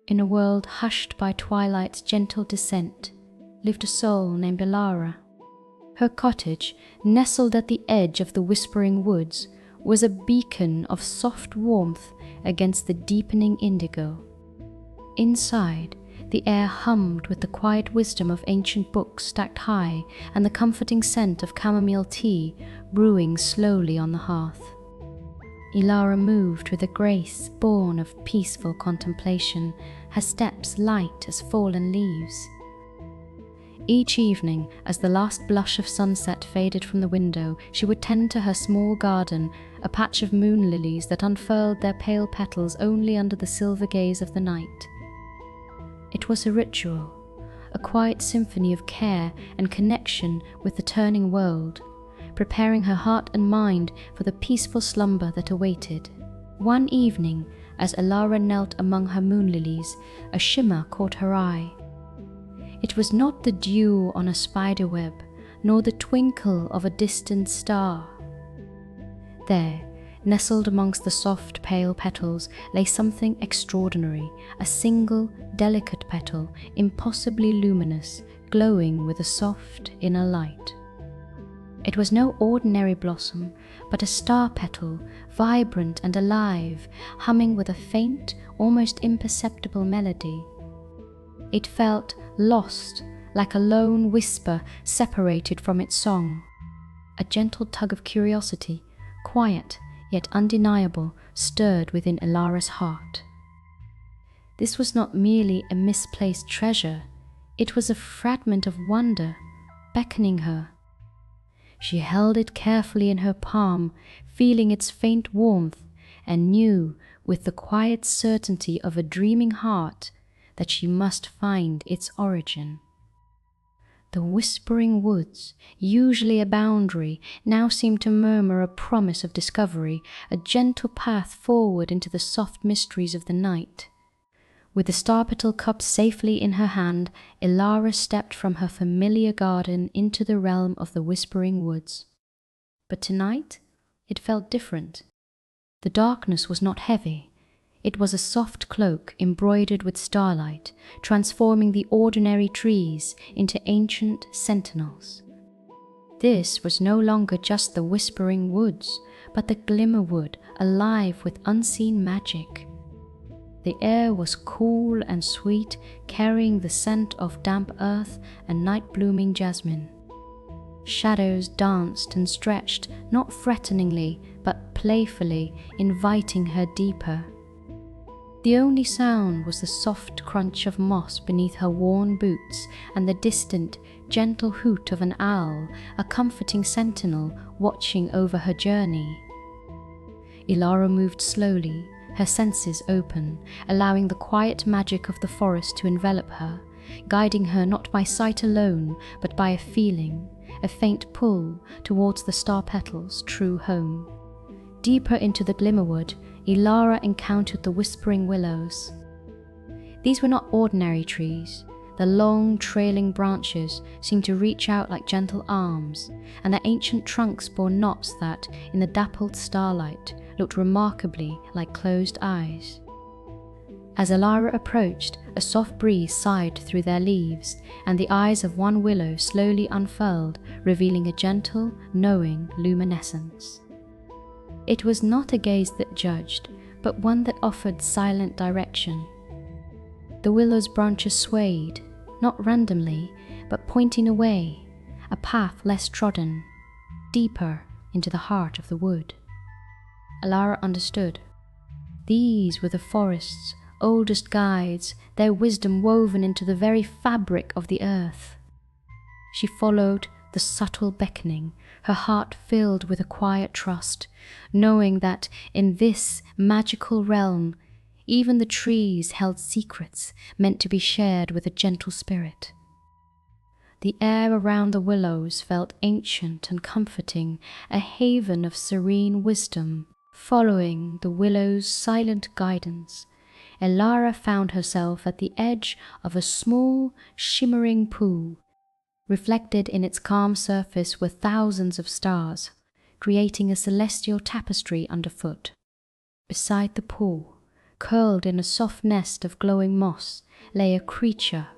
In a world hushed by twilight's gentle descent, lived a soul named Elara. Her cottage, nestled at the edge of the whispering woods, was a beacon of soft warmth against the deepening indigo. Inside, the air hummed with the quiet wisdom of ancient books stacked high and the comforting scent of chamomile tea brewing slowly on the hearth. Elara moved with a grace born of peaceful contemplation, her steps light as fallen leaves. Each evening, as the last blush of sunset faded from the window, she would tend to her small garden, a patch of moon lilies that unfurled their pale petals only under the silver gaze of the night. It was a ritual, a quiet symphony of care and connection with the turning world, preparing her heart and mind for the peaceful slumber that awaited. One evening, as Elara knelt among her moon lilies, a shimmer caught her eye. It was not the dew on a spiderweb, nor the twinkle of a distant star. There, nestled amongst the soft, pale petals, lay something extraordinary, a single, delicate petal, impossibly luminous, glowing with a soft, inner light. It was no ordinary blossom, but a star petal, vibrant and alive, humming with a faint, almost imperceptible melody. It felt lost, like a lone whisper separated from its song. A gentle tug of curiosity, quiet yet undeniable, stirred within Elara's heart. This was not merely a misplaced treasure, it was a fragment of wonder, beckoning her. She held it carefully in her palm, feeling its faint warmth, and knew, with the quiet certainty of a dreaming heart, that she must find its origin. The whispering woods, usually a boundary, now seemed to murmur a promise of discovery, a gentle path forward into the soft mysteries of the night. With the starpetal cup safely in her hand, Elara stepped from her familiar garden into the realm of the whispering woods. But tonight, it felt different. The darkness was not heavy. It was a soft cloak embroidered with starlight, transforming the ordinary trees into ancient sentinels. This was no longer just the whispering woods, but the Glimmerwood, alive with unseen magic. The air was cool and sweet, carrying the scent of damp earth and night-blooming jasmine. Shadows danced and stretched, not threateningly, but playfully, inviting her deeper. The only sound was the soft crunch of moss beneath her worn boots and the distant, gentle hoot of an owl, a comforting sentinel watching over her journey. Elara moved slowly, her senses open, allowing the quiet magic of the forest to envelop her, guiding her not by sight alone, but by a feeling, a faint pull towards the star petal's true home. Deeper into the Glimmerwood, Elara encountered the whispering willows. These were not ordinary trees. The long, trailing branches seemed to reach out like gentle arms, and their ancient trunks bore knots that, in the dappled starlight, looked remarkably like closed eyes. As Elara approached, a soft breeze sighed through their leaves, and the eyes of one willow slowly unfurled, revealing a gentle, knowing luminescence. It was not a gaze that judged, but one that offered silent direction. The willow's branches swayed, not randomly, but pointing away, a path less trodden, deeper into the heart of the wood. Elara understood. These were the forest's oldest guides, their wisdom woven into the very fabric of the earth. She followed the subtle beckoning, her heart filled with a quiet trust, knowing that in this magical realm, even the trees held secrets meant to be shared with a gentle spirit. The air around the willows felt ancient and comforting, a haven of serene wisdom. Following the willow's silent guidance, Elara found herself at the edge of a small, shimmering pool. Reflected in its calm surface were thousands of stars, creating a celestial tapestry underfoot. Beside the pool, Curled in a soft nest of glowing moss lay a creature,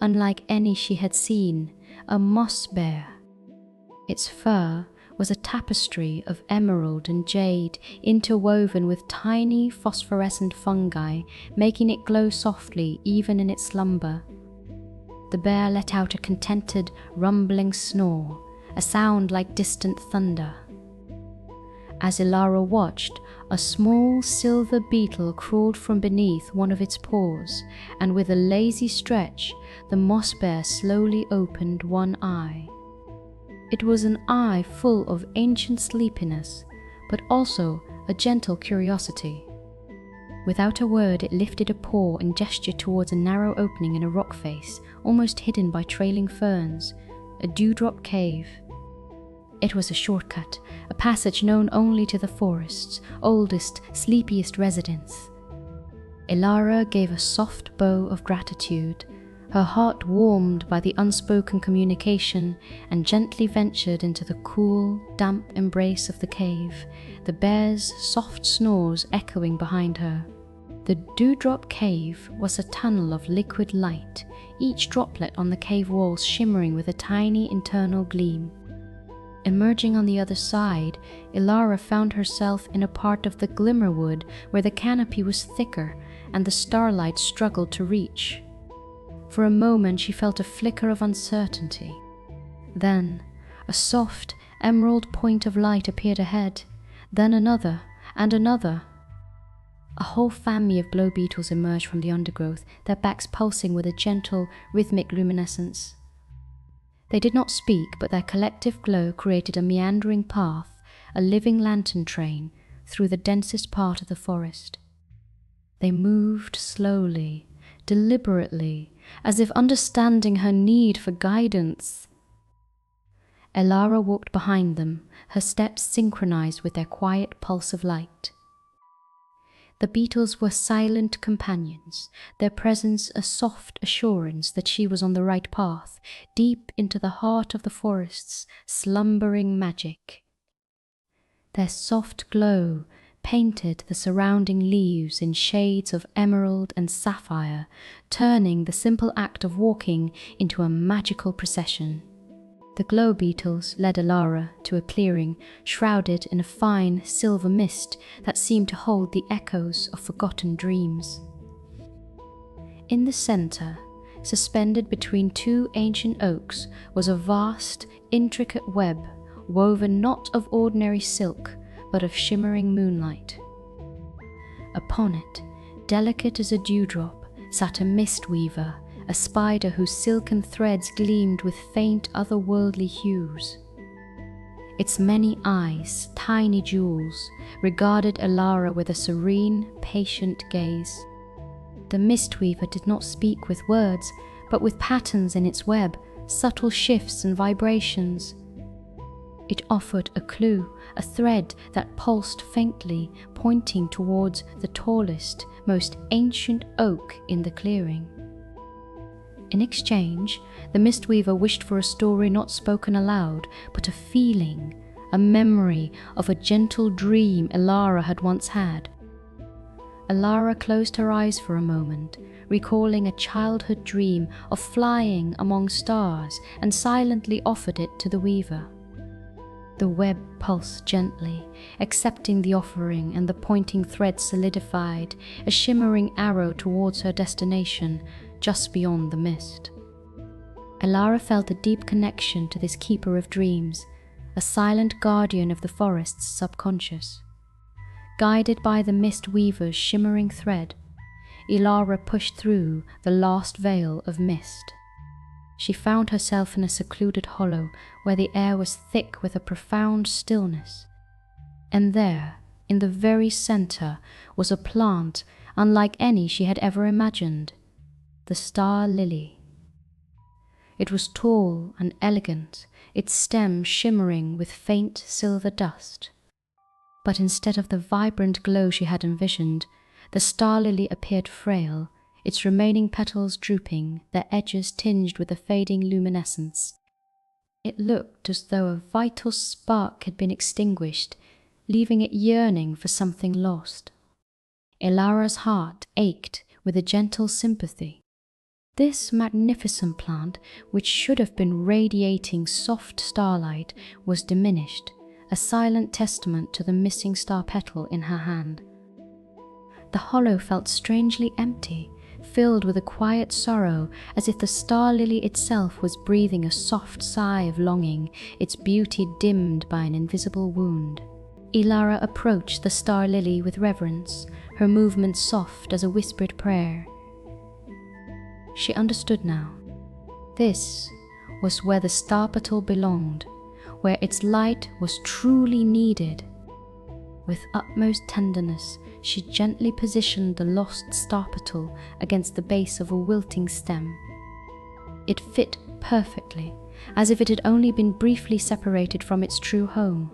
unlike any she had seen, a moss bear. Its fur was a tapestry of emerald and jade interwoven with tiny phosphorescent fungi, making it glow softly even in its slumber. The bear let out a contented, rumbling snore, a sound like distant thunder. As Elara watched, a small silver beetle crawled from beneath one of its paws, and with a lazy stretch, the moss bear slowly opened one eye. It was an eye full of ancient sleepiness, but also a gentle curiosity. Without a word, it lifted a paw and gestured towards a narrow opening in a rock face, almost hidden by trailing ferns, a Dewdrop Cave. It was a shortcut, a passage known only to the forest's oldest, sleepiest residents. Elara gave a soft bow of gratitude, her heart warmed by the unspoken communication, and gently ventured into the cool, damp embrace of the cave, the bear's soft snores echoing behind her. The Dewdrop Cave was a tunnel of liquid light, each droplet on the cave walls shimmering with a tiny internal gleam. Emerging on the other side, Elara found herself in a part of the Glimmerwood where the canopy was thicker and the starlight struggled to reach. For a moment she felt a flicker of uncertainty. Then, a soft, emerald point of light appeared ahead, then another, and another. A whole family of glow beetles emerged from the undergrowth, their backs pulsing with a gentle, rhythmic luminescence. They did not speak, but their collective glow created a meandering path, a living lantern train, through the densest part of the forest. They moved slowly, deliberately, as if understanding her need for guidance. Elara walked behind them, her steps synchronized with their quiet pulse of light. The beetles were silent companions, their presence a soft assurance that she was on the right path, deep into the heart of the forest's slumbering magic. Their soft glow painted the surrounding leaves in shades of emerald and sapphire, turning the simple act of walking into a magical procession. The glow beetles led Elara to a clearing shrouded in a fine silver mist that seemed to hold the echoes of forgotten dreams. In the center, suspended between two ancient oaks, was a vast, intricate web woven not of ordinary silk, but of shimmering moonlight. Upon it, delicate as a dewdrop, sat a mist weaver, a spider whose silken threads gleamed with faint otherworldly hues. Its many eyes, tiny jewels, regarded Elara with a serene, patient gaze. The mist weaver did not speak with words, but with patterns in its web, subtle shifts and vibrations. It offered a clue, a thread that pulsed faintly, pointing towards the tallest, most ancient oak in the clearing. In exchange, the Mistweaver wished for a story not spoken aloud, but a feeling, a memory of a gentle dream Elara had once had. Elara closed her eyes for a moment, recalling a childhood dream of flying among stars, and silently offered it to the weaver. The web pulsed gently, accepting the offering, and the pointing thread solidified, a shimmering arrow towards her destination, just beyond the mist. Elara felt a deep connection to this keeper of dreams, a silent guardian of the forest's subconscious. Guided by the mist weaver's shimmering thread, Elara pushed through the last veil of mist. She found herself in a secluded hollow where the air was thick with a profound stillness. And there, in the very center, was a plant unlike any she had ever imagined, the star lily. It was tall and elegant, its stem shimmering with faint silver dust. But instead of the vibrant glow she had envisioned, the star lily appeared frail, its remaining petals drooping, their edges tinged with a fading luminescence. It looked as though a vital spark had been extinguished, leaving it yearning for something lost. Elara's heart ached with a gentle sympathy. This magnificent plant, which should have been radiating soft starlight, was diminished, a silent testament to the missing star petal in her hand. The hollow felt strangely empty, filled with a quiet sorrow, as if the star lily itself was breathing a soft sigh of longing, its beauty dimmed by an invisible wound. Elara approached the star lily with reverence, her movements soft as a whispered prayer. She understood now. This was where the starpetal belonged, where its light was truly needed. With utmost tenderness, she gently positioned the lost starpetal against the base of a wilting stem. It fit perfectly, as if it had only been briefly separated from its true home.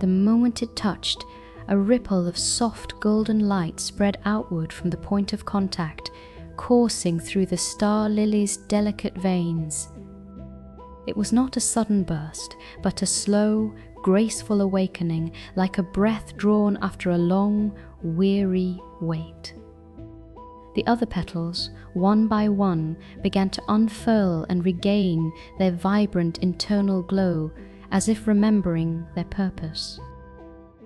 The moment it touched, a ripple of soft golden light spread outward from the point of contact, coursing through the star lily's delicate veins. It was not a sudden burst, but a slow, graceful awakening, like a breath drawn after a long, weary wait. The other petals, one by one, began to unfurl and regain their vibrant internal glow, as if remembering their purpose.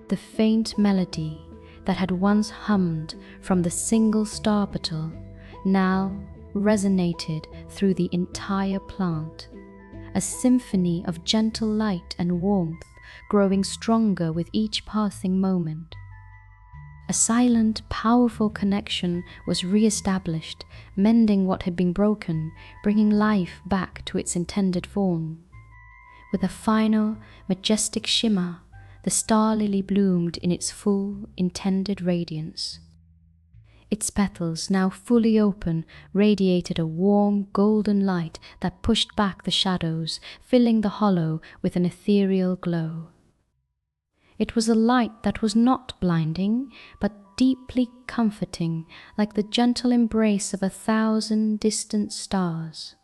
The faint melody that had once hummed from the single starpetal now resonated through the entire plant, a symphony of gentle light and warmth, growing stronger with each passing moment. A silent, powerful connection was re-established, mending what had been broken, bringing life back to its intended form. With a final, majestic shimmer, the star lily bloomed in its full, intended radiance. Its petals, now fully open, radiated a warm, golden light that pushed back the shadows, filling the hollow with an ethereal glow. It was a light that was not blinding, but deeply comforting, like the gentle embrace of 1,000 distant stars.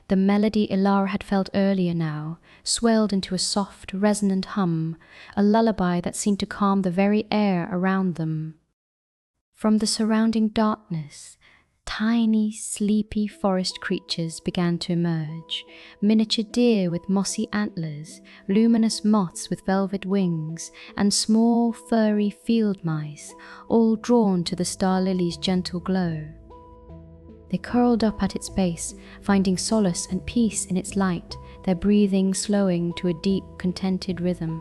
The melody Elara had felt earlier now swelled into a soft, resonant hum, a lullaby that seemed to calm the very air around them. From the surrounding darkness, tiny, sleepy forest creatures began to emerge, miniature deer with mossy antlers, luminous moths with velvet wings, and small, furry field mice, all drawn to the star lily's gentle glow. They curled up at its base, finding solace and peace in its light, their breathing slowing to a deep, contented rhythm.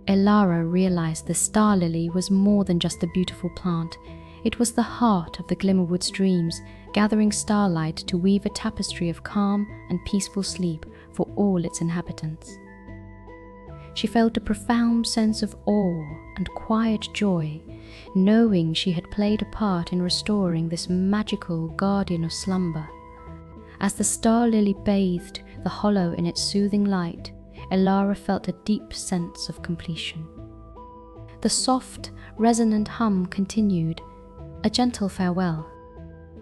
Elara realized the star lily was more than just a beautiful plant. It was the heart of the Glimmerwood streams, gathering starlight to weave a tapestry of calm and peaceful sleep for all its inhabitants. She felt a profound sense of awe and quiet joy, knowing she had played a part in restoring this magical guardian of slumber. As the star lily bathed the hollow in its soothing light, Elara felt a deep sense of completion. The soft, resonant hum continued, a gentle farewell.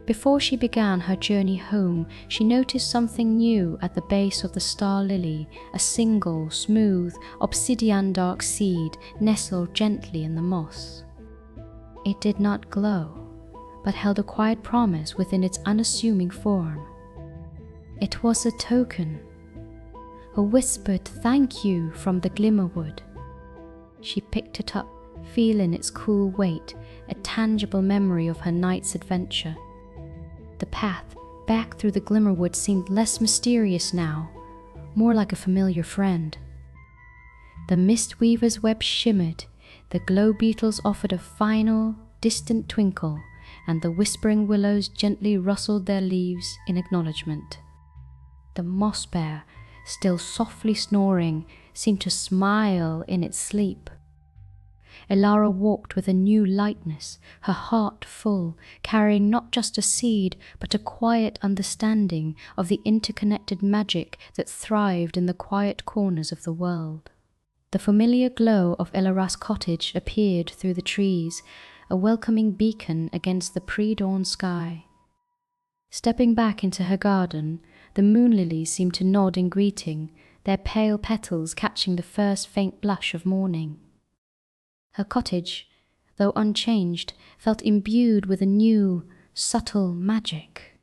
Before she began her journey home, she noticed something new at the base of the star lily, a single, smooth, obsidian-dark seed nestled gently in the moss. It did not glow, but held a quiet promise within its unassuming form. It was a token, a whispered thank you from the Glimmerwood. She picked it up, feeling its cool weight, a tangible memory of her night's adventure. The path back through the Glimmerwood seemed less mysterious now, more like a familiar friend. The mistweaver's web shimmered, the glow beetles offered a final, distant twinkle, and the whispering willows gently rustled their leaves in acknowledgement. The moss bear, still softly snoring, seemed to smile in its sleep. Elara walked with a new lightness, her heart full, carrying not just a seed, but a quiet understanding of the interconnected magic that thrived in the quiet corners of the world. The familiar glow of Elara's cottage appeared through the trees, a welcoming beacon against the pre-dawn sky. Stepping back into her garden, the moon lilies seemed to nod in greeting, their pale petals catching the first faint blush of morning. Her cottage, though unchanged, felt imbued with a new, subtle magic.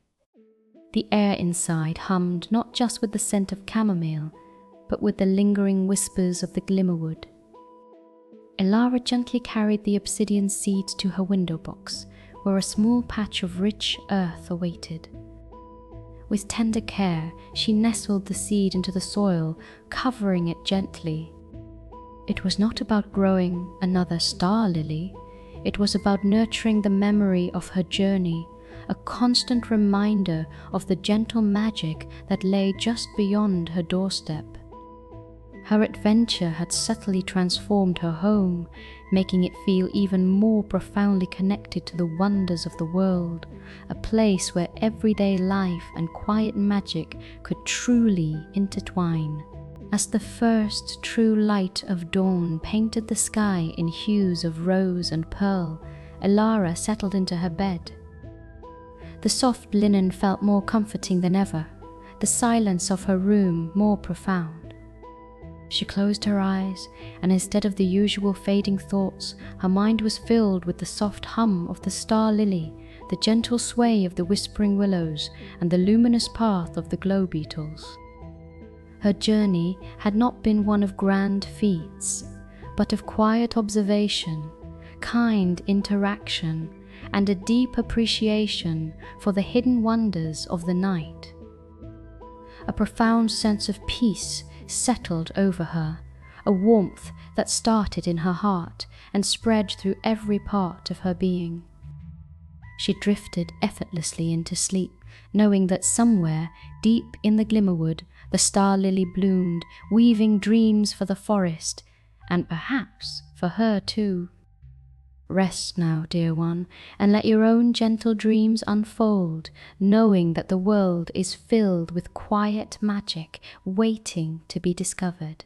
The air inside hummed not just with the scent of chamomile, but with the lingering whispers of the Glimmerwood. Elara gently carried the obsidian seeds to her window box, where a small patch of rich earth awaited. With tender care, she nestled the seed into the soil, covering it gently. It was not about growing another star lily. It was about nurturing the memory of her journey, a constant reminder of the gentle magic that lay just beyond her doorstep. Her adventure had subtly transformed her home, making it feel even more profoundly connected to the wonders of the world, a place where everyday life and quiet magic could truly intertwine. As the first true light of dawn painted the sky in hues of rose and pearl, Elara settled into her bed. The soft linen felt more comforting than ever, the silence of her room more profound. She closed her eyes, and instead of the usual fading thoughts, her mind was filled with the soft hum of the star lily, the gentle sway of the whispering willows, and the luminous path of the glow beetles. Her journey had not been one of grand feats, but of quiet observation, kind interaction, and a deep appreciation for the hidden wonders of the night. A profound sense of peace settled over her, a warmth that started in her heart and spread through every part of her being. She drifted effortlessly into sleep, knowing that somewhere, deep in the Glimmerwood, the star lily bloomed, weaving dreams for the forest, and perhaps for her too. Rest now, dear one, and let your own gentle dreams unfold, knowing that the world is filled with quiet magic waiting to be discovered.